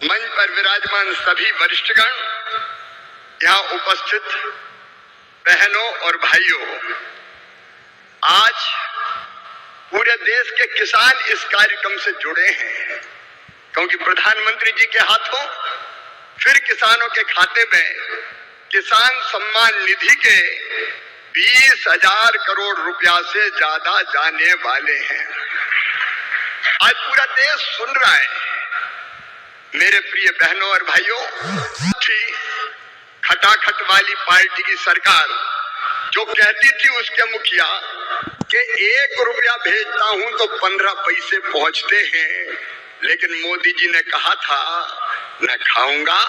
मंच पर विराजमान सभी वरिष्ठगण, यहाँ उपस्थित बहनों और भाइयों, आज पूरे देश के किसान इस कार्यक्रम से जुड़े हैं क्योंकि प्रधानमंत्री जी के हाथों फिर किसानों के खाते में किसान सम्मान निधि के 20,000 करोड़ रुपया से ज्यादा जाने वाले हैं। आज पूरा देश सुन रहा है। मेरे प्रिय बहनों और भाइयों, खटाखट वाली पार्टी की सरकार जो कहती थी उसके मुखिया कि 1 रुपया भेजता हूं तो 15 पैसे पहुंचते हैं, लेकिन मोदी जी ने कहा था न खाऊंगा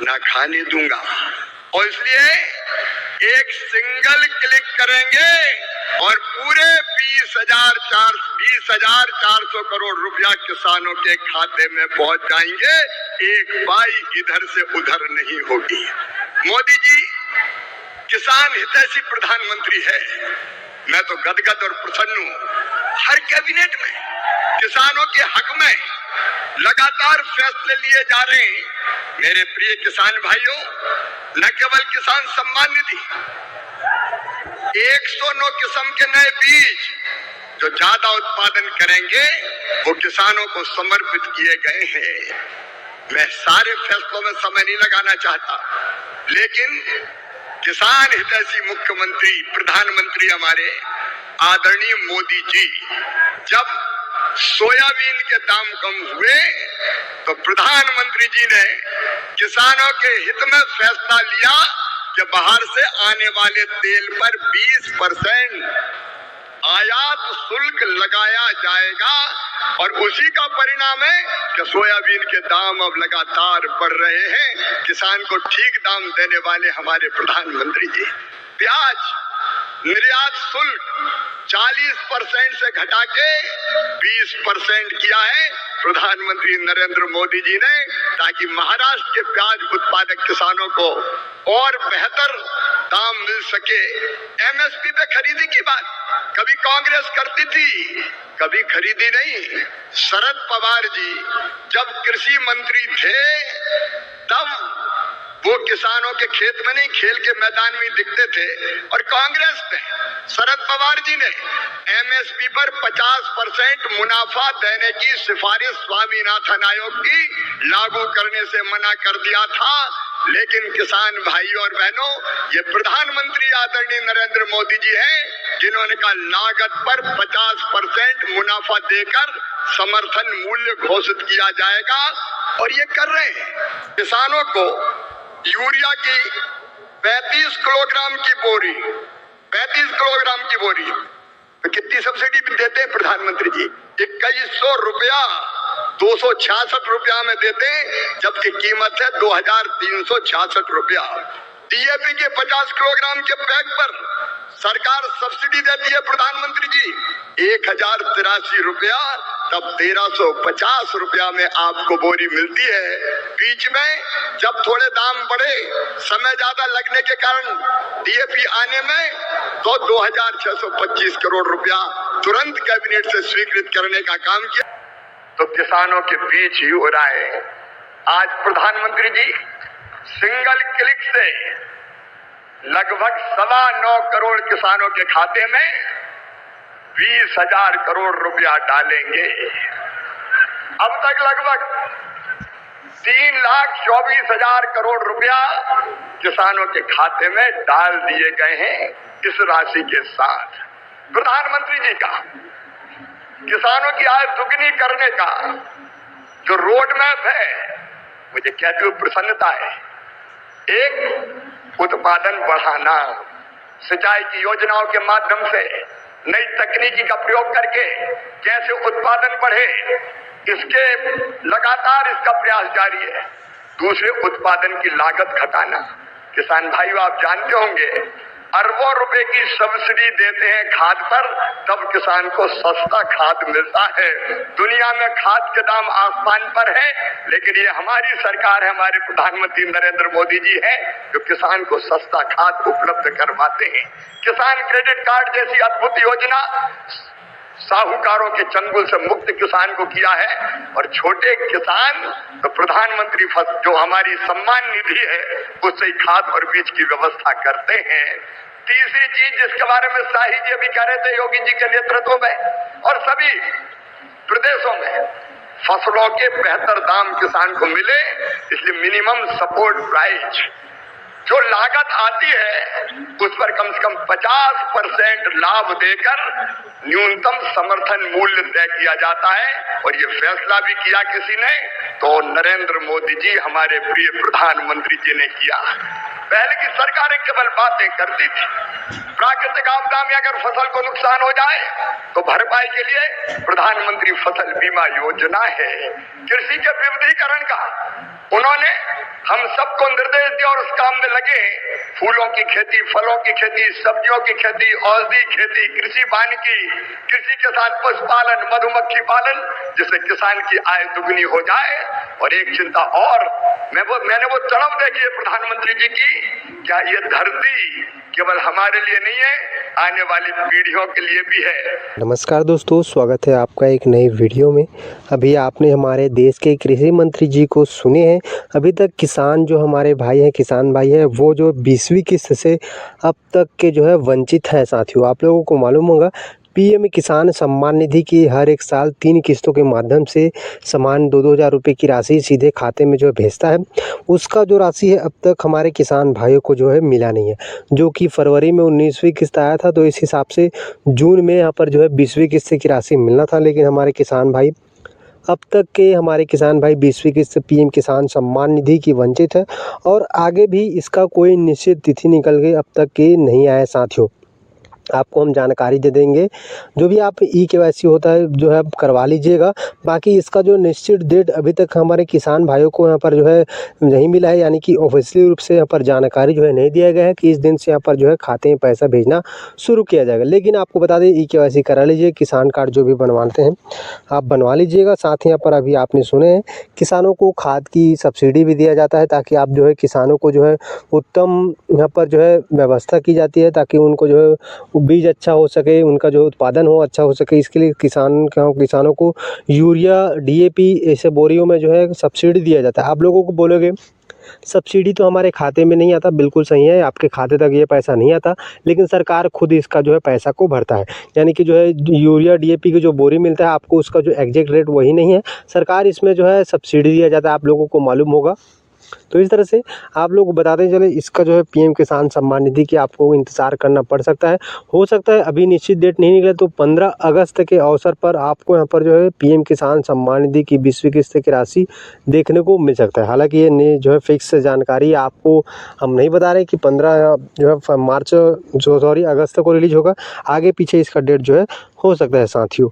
न खाने दूंगा, और इसलिए एक सिंगल क्लिक करेंगे और पूरे 20,400 करोड़ रुपया किसानों के खाते में पहुंच जाएंगे। एक पाई इधर से उधर नहीं होगी। मोदी जी किसान हितैषी प्रधानमंत्री है। मैं तो गदगद और प्रसन्न हूं। हर कैबिनेट में किसानों के हक में लगातार फैसले लिए जा रहे हैं। मेरे प्रिय किसान भाइयों, न केवल किसान सम्मान निधि, 109 किस्म के नए बीज जो ज्यादा उत्पादन करेंगे वो किसानों को समर्पित किए गए हैं। मैं सारे फैसलों में समय नहीं लगाना चाहता, लेकिन किसान हितैषी मुख्यमंत्री प्रधानमंत्री हमारे आदरणीय मोदी जी जब सोयाबीन के दाम कम हुए तो प्रधानमंत्री जी ने किसानों के हित में फैसला लिया कि बाहर से आने वाले तेल पर 20% आयात शुल्क लगाया जाएगा, और उसी का परिणाम है कि सोयाबीन के दाम अब लगातार बढ़ रहे हैं। किसान को ठीक दाम देने वाले हमारे प्रधानमंत्री जी। प्याज निर्यात शुल्क 40% से घटा के 20% किया है प्रधानमंत्री नरेंद्र मोदी जी ने, ताकि महाराष्ट्र के प्याज उत्पादक किसानों को और बेहतर दाम मिल सके। एमएसपी पे खरीदी की बात कभी कांग्रेस करती थी, कभी खरीदी नहीं। शरद पवार जी जब कृषि मंत्री थे तब वो किसानों के खेत में नहीं, खेल के मैदान में दिखते थे, और कांग्रेस ने, शरद पवार जी ने एमएसपी पर 50% मुनाफा देने की सिफारिश स्वामीनाथन आयोग की लागू करने से मना कर दिया था। लेकिन किसान भाइयों और बहनों, ये प्रधानमंत्री आदरणीय नरेंद्र मोदी जी हैं जिन्होंने कहा लागत पर 50% मुनाफा देकर समर्थन मूल्य घोषित किया जाएगा, और ये कर रहे हैं। किसानों को यूरिया की 35 किलोग्राम की बोरी, 35 किलोग्राम की बोरी तो कितनी सब्सिडी भी देते हैं प्रधानमंत्री जी? 2100 रुपया 266 रुपया में देते हैं, जबकि कीमत है 2366 रुपया। डीएपी के 50 किलोग्राम के बैग पर सरकार सब्सिडी देती है प्रधानमंत्री जी 1083 रुपया, तब 1350 रुपया में आपको बोरी मिलती है। बीच में जब थोड़े दाम बढ़े, समय ज्यादा लगने के कारण डीएपी आने में, तो 2625 करोड़ रुपया तुरंत कैबिनेट से स्वीकृत करने का काम किया। तो किसानों के बीच ही हो रहा है। आज प्रधानमंत्री जी सिंगल क्लिक से लगभग 9.25 करोड़ किसानों के खाते में 20,000 करोड़ रुपया डालेंगे। अब तक लगभग 3,24,000 करोड़ रुपया किसानों के खाते में डाल दिए गए हैं। इस राशि के साथ प्रधानमंत्री जी का किसानों की आय दुगनी करने का जो रोड मैप है, मुझे कहते हुए प्रसन्नता है। एक, उत्पादन बढ़ाना, सिंचाई की योजनाओं के माध्यम से नई तकनीकी का प्रयोग करके कैसे उत्पादन बढ़े, इसके लगातार इसका प्रयास जारी है। दूसरे, उत्पादन की लागत घटाना। किसान भाइयों, आप जानते होंगे अरबों रुपए की सब्सिडी देते हैं खाद पर, तब किसान को सस्ता खाद मिलता है। दुनिया में खाद के दाम आसमान पर है, लेकिन ये हमारी सरकार है, हमारे प्रधानमंत्री नरेंद्र मोदी जी है जो किसान को सस्ता खाद उपलब्ध करवाते हैं। किसान क्रेडिट कार्ड जैसी अद्भुत योजना साहूकारों के चंगुल से मुक्त किसान को किया है। और छोटे किसान तो प्रधानमंत्री फसल जो हमारी सम्मान निधि है उससे खाद और बीज की व्यवस्था करते हैं। तीसरी चीज जिसके बारे में शाही जी अभी कह रहे थे योगी जी के नेतृत्व में और सभी प्रदेशों में फसलों के बेहतर दाम किसान को मिले, इसलिए मिनिमम सपोर्ट प्राइस जो लागत आती है उस पर कम से कम 50% लाभ देकर न्यूनतम समर्थन मूल्य तय किया जाता है। और ये फैसला भी किया किसी ने तो नरेंद्र मोदी जी हमारे प्रिय प्रधानमंत्री जी ने किया। पहले की सरकारें केवल बातें करती थी। प्राकृतिक आपदा में अगर फसल को नुकसान हो जाए तो भरपाई के लिए प्रधानमंत्री फसल बीमा योजना है। कृषि के विविधीकरण का उन्होंने हम सबको निर्देश दिया और उस काम में लगे। फूलों की खेती, फलों की खेती, सब्जियों की खेती, औषधि खेती, कृषि वानिकी, कृषि के साथ पशुपालन, मधुमक्खी पालन, जिससे किसान की आय दुगनी हो जाए। और एक चिंता और, मैंने वो तड़प देखी है प्रधानमंत्री जी की, क्या ये धरती केवल हमारे लिए नहीं है, आने वाली पीढ़ियों के लिए भी है। नमस्कार दोस्तों, स्वागत है आपका एक नई वीडियो में। अभी आपने हमारे देश के कृषि मंत्री जी को सुने हैं। अभी तक किसान जो हमारे भाई हैं, किसान भाई हैं, वो जो 20वीं किस्त से अब तक के जो है वंचित हैं। साथियों, आप लोगों को मालूम होगा पीएम किसान सम्मान निधि की हर एक साल 3 किस्तों के माध्यम से समान 2-2 हज़ार रुपये की राशि सीधे खाते में जो है भेजता है। उसका जो राशि है अब तक हमारे किसान भाइयों को जो है मिला नहीं है, जो कि फरवरी में 19वीं किस्त आया था। तो इस हिसाब से जून में यहाँ पर जो है 20वीं किस्त की राशि मिलना था, लेकिन हमारे किसान भाई अब तक के 20वीं किस्त पीएम किसान सम्मान निधि की वंचित है और आगे भी इसका कोई निश्चित तिथि निकल गई अब तक के नहीं आए। साथियों, आपको हम जानकारी दे देंगे। जो भी आप ई-केवाईसी होता है जो है आप करवा लीजिएगा। बाकी इसका जो निश्चित डेट अभी तक हमारे किसान भाइयों को यहाँ पर जो है नहीं मिला है, यानी कि ऑफिशियली रूप से यहाँ पर जानकारी जो है नहीं दिया गया है कि इस दिन से यहाँ पर जो है खाते में पैसा भेजना शुरू किया जाएगा। लेकिन आपको बता दें, ई-केवाईसी करा लीजिए, किसान कार्ड जो भी बनवाते हैं आप बनवा लीजिएगा। साथ ही यहाँ पर अभी आपने सुने हैं किसानों को खाद की सब्सिडी भी दिया जाता है, ताकि आप जो है किसानों को जो है उत्तम यहाँ पर जो है व्यवस्था की जाती है, ताकि उनको जो है बीज अच्छा हो सके, उनका जो उत्पादन हो अच्छा हो सके। इसके लिए किसानों को यूरिया, डीएपी ऐसे बोरियों में जो है सब्सिडी दिया जाता है। आप लोगों को बोलोगे सब्सिडी तो हमारे खाते में नहीं आता, बिल्कुल सही है, आपके खाते तक ये पैसा नहीं आता, लेकिन सरकार खुद इसका जो है पैसा को भरता है। यानी कि जो है यूरिया, डीएपी की जो बोरी मिलता है आपको, उसका जो एग्जैक्ट रेट वही नहीं है, सरकार इसमें जो है सब्सिडी दिया जाता है, आप लोगों को मालूम होगा। तो इस तरह से आप लोग बताते चले, इसका जो है पीएम किसान सम्मान निधि की आपको इंतज़ार करना पड़ सकता है। हो सकता है अभी निश्चित डेट नहीं निकले तो 15 अगस्त के अवसर पर आपको यहाँ पर जो है पीएम किसान सम्मान निधि की 20वीं किस्त की राशि देखने को मिल सकता है। हालांकि ये जो है फिक्स जानकारी आपको हम नहीं बता रहे कि 15 जो है अगस्त को रिलीज होगा। आगे पीछे इसका डेट जो है हो सकता है साथियों।